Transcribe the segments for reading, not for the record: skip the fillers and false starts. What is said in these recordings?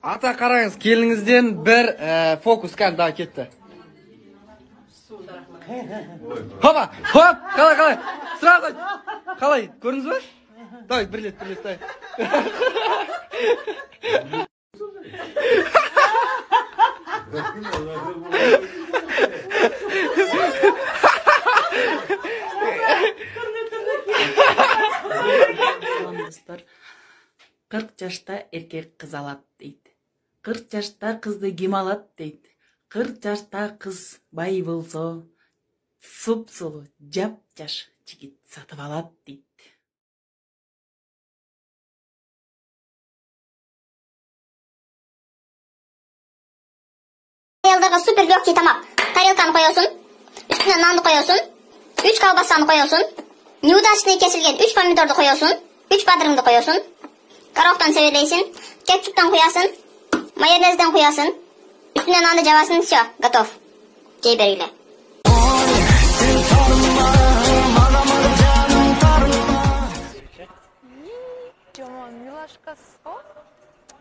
Ата қараңыз, келіңізден бір фокус кән daha кетті. Хопа, хоп, қалай, сразу, қалай, көрдіңіз ба? Давай, бірлет, давай. Достар, 40 жашта эркек кыз алат дейт. 40 жашта кызды ким алат дейт. 40 жашта кыз бай болсо, суп-сулуу, жап-жаш жигит сатып алат дейт. Аялдарға супер легкий тамақ. Тарелканы қоясың, үстіне нанды қоясың, 3 колбасаны қоясың, неудачный кесілген 3 помидорды қоясың, 3 бадырыңды қоясың, коровтан сәуелейсің, кетчуптан қоясың, майонезден қоясың, үстіне нанды жабасың, все, готов. Жей берейлі. Жаман милашкасы ғой.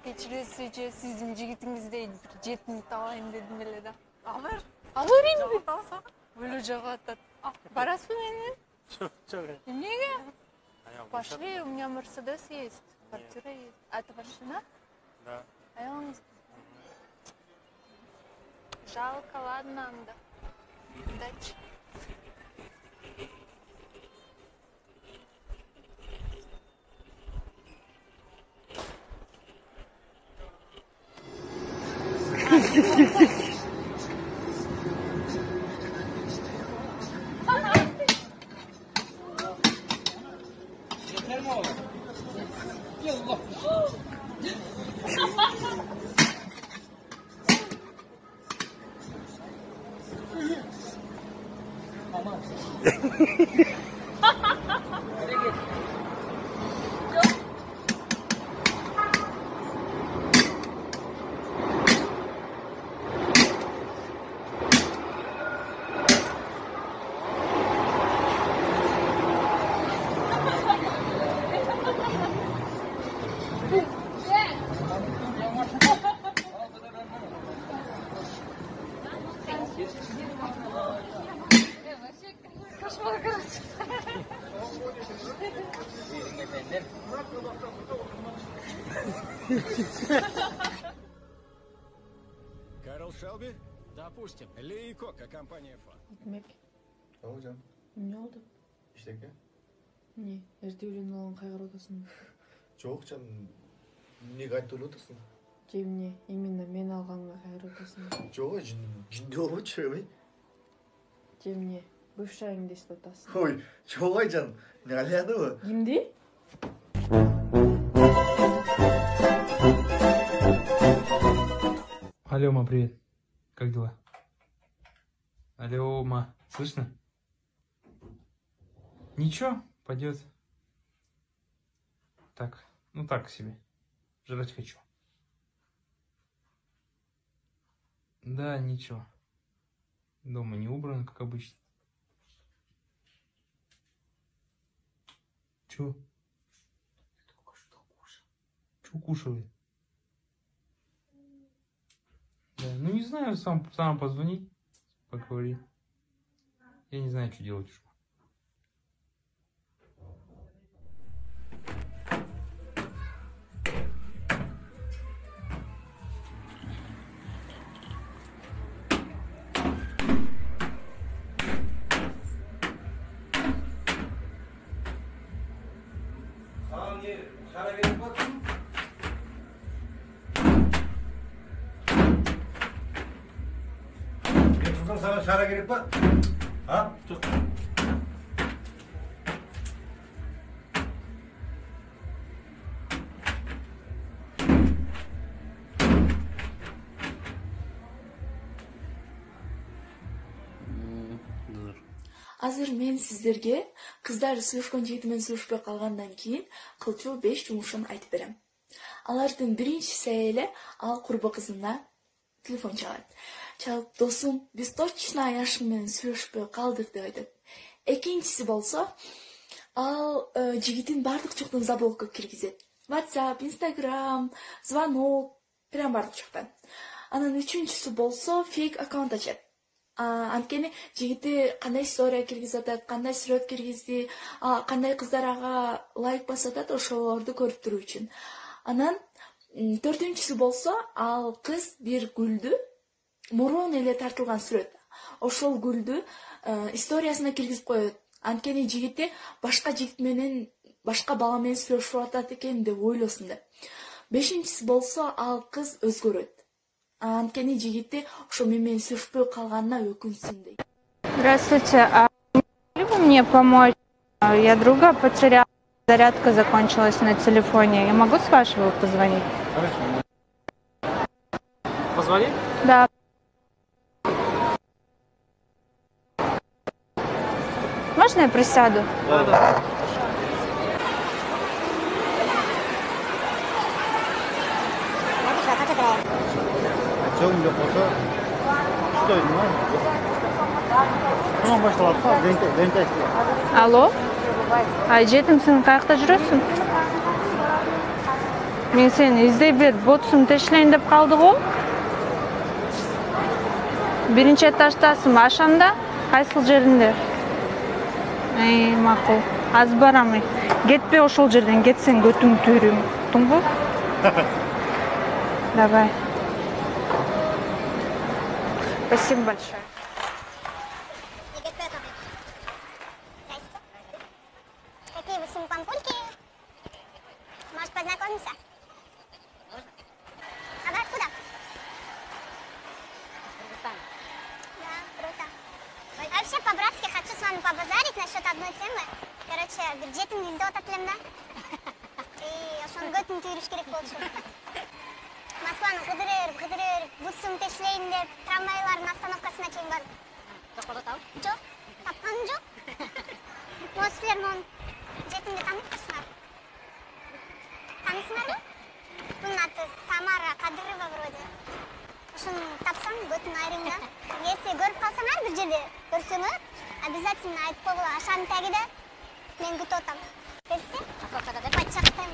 Кечиресіз же сіздің жігітіңіздей жетімді табайын дедім беле да. Алар енді. Өлі жағы атады. Барасың менен? Жоқ. Неге? Пошли, у меня Мерседес есть. Квартира есть. А это машина? Да. Айоңыз. Жалко, ладно, анда. Удачи. Карл Шелби? Допустим. Ли и Кока, компания Фа. Мек. Hocam, Ne oldu? işteki. Ne? Erdi ölen olan kaygar odasın. Çok can, ne gayet dolu otasın. Cemne, именно мен алғанға кайыр отасың. Çok cinde olu çöbe. Cemne, бывшайыңды естіп отасың. Ой, çok ay can, ne alakalı o? Кимди? Алло, ма, привет. Как дела? Алло, ма, слышно? Ничего, пойдет. Так, ну так себе. Жрать хочу. Да, ничего. Дома не убрано, как обычно. Чё? Я только что кушал. Чё кушали? Да, ну не знаю, сам позвонить, поговорить. Я не знаю, что делать уже. Sana şara gerek var. Ha? Çok. Азыр мен сіздерге қыздар сүйішкен жігітімен сүйішпей қалғандан кейін қылчу 5 жұмышын айтып берем. Алардың біріншісі әйелі ал құрбы қызына телефон çalат. Çalıp досым, biz точно Аяшыңмен сүйішпей қалдық деп айтады. Экинчиси болсо, ал жигитин бардык чоктун заблокко киргизет. WhatsApp, Instagram, звонок, прям бардык жактан. Анан үчүнчүсү болсо фейк аккаунт ачат. Анткени жигити кандай история киргизип атат, кандай сүрөт киргизди, кандай кыздар ага лайк басып атат, ошолорду көрүп туруу үчүн. Анан төртүнчүсү болсо, ал кыз бир гүлдү мурун эле тартылган сүрөт. Ошол гүлдү историясына киргизип коет. Анткени жигити башка жигит менен, башка бала менен сүйлөшүп атат экен деп ойлосун деп. Бешинчиси болсо, ал кыз өзгөрөт. Анткени жигити ошо менен сүйлөшпөй калганына өкүнсүн дейт. Здравствуйте, а могли бы мне помочь? Я друга потеряла, зарядка закончилась на телефоне. Я могу с вашего позвонить? Хорошо. Позвони? Да. Можно я присяду? Да. Çok yok olsa istiyorum lan. Tamam başla. Lente. Алло? Жетимсиң, каякта жүрөсүң? Мен сени издей берип, ботсун тешлейин деп калды го. Биринчи этаждасың, ашанда? Кайсыл жеринде? Макул. Аз барам. Кетпе ошол жерден, кетсең көтүң түйрүм. Уктуңбу? Давай. Спасибо большое. Какие вы симпампульки? Может, познакомимся? А вы откуда? Да, круто. А вообще, по-братски, хочу с вами побазарить насчет одной темы. Короче, бюджетім елді отатлым да? И ошон көтүн түйрүш керек болчу. Москваны кыдырып, буссун тешлейин деп, трамвайлардын остановкасына чейин барып. Тапкан жок? Тапкан жок? Может, силер монун жетимди тааныйсыңар? Таанысыңарбы? Бунун аты Самара Кадырова вроде. Ошону тапсаң, көтүн айрың да. Если көрүп калсаңар бир жерде, көрсөңөр, обязательно айтып койгула. Ашанын тагида мен күтүп атам. Келсе? Пачактайм.